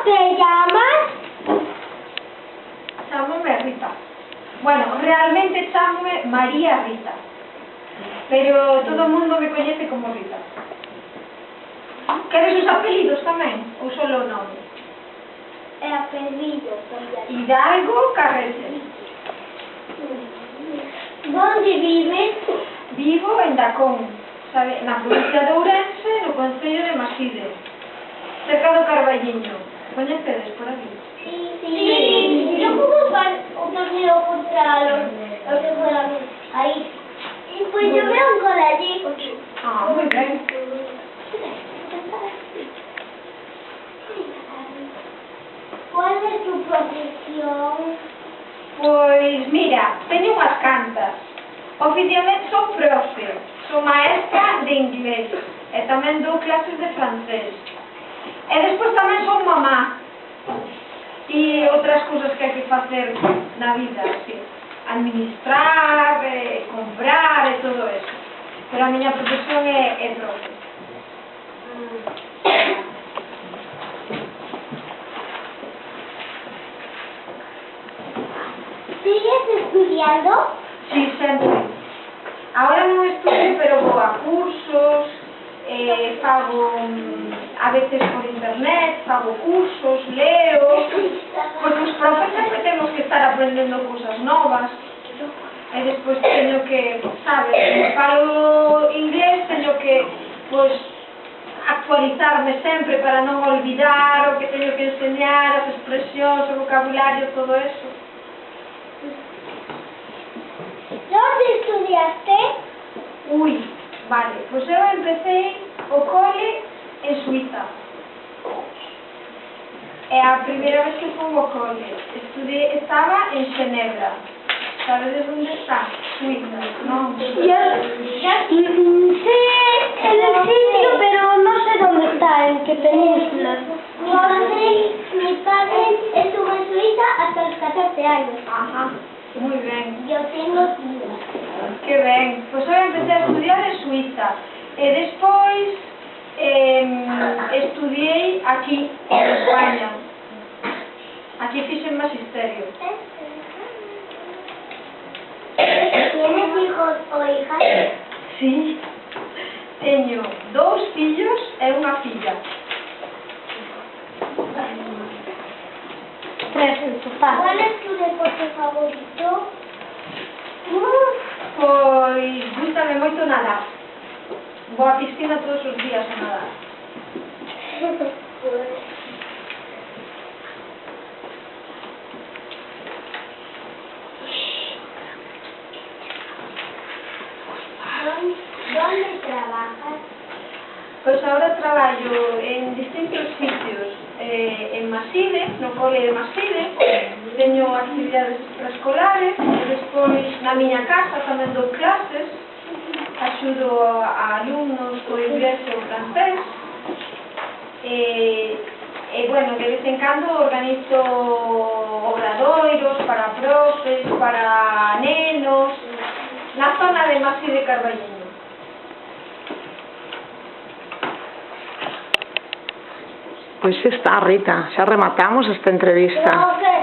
te llamas? Chámome Rita. Bueno, realmente chámome María Rita. Pero todo o mundo me coñece como Rita. Queres os apelidos tamén? Ou solo o nome? El apellido. Hidalgo Carrete. ¿Dónde vives? Vivo en Dacón, sabe, na provincia de Ourense, no concello de Maside, cerca do Carballiño. Coñecedes por aquí? Sí. Yo jugué un torneo contra los que juegan ahí. Y pues yo veo un gol allí. Ah, moi ben. ¿Cuál es tu profesión? Pois, mira, teño unhas cantas. Oficialmente son profe, son maestra de inglés e tamén dou clases de francés. E despois tamén son mamá. E outras cousas que hai que facer na vida, así. Administrar, comprar e todo eso. Pero a miña profesión é profe. ¿Sigues estudiando? Sí, sempre. Ahora non estudio, pero vou a cursos, fago a veces por internet, fago cursos, leo, porque os profes sempre temos que estar aprendendo cousas novas. E despois teño que, sabes, como falo inglés, teño que, pois, actualizarme sempre para non olvidar o que teño que enseñar, as expresións, o vocabulario, todo eso. ¿Dónde estudiaste? Ui, vale, pois eu empecé o cole en Suiza. É a primeira vez que fui ao cole. Estaba en Xenebra. Sabedes onde está? Suiza, non? Sé el sitio, pero no sé dónde está, en qué península. Mi padre estuvo en Suiza hasta los 14 años. Ajá, moi ben. Yo tengo 15. Que ben. Pois eu empecé a estudiar en Suiza. E despois estudiei aquí, en España. Aquí fixen magisterio. ¿Tienes hijos o hijas? Sí. Teño 2 fillos e unha filla. 3 en total. ¿Cuál es tu deporte favorito? Pois, gústame moito nadar. Vou á piscina todos os días a nadar. ¿Dónde trabajas? Pois agora traballo en distintos sitios. En Maside, no cole de Maside, teño actividades extraescolares, e despois na miña casa tamén dou clases, axudo a alumnos co inglés e o francés, e bueno, de vez en cando organizo obradoiros para profes, para nenos, na zona de Maside Carballiño. Pois está, Rita, xa rematamos esta entrevista. Creo que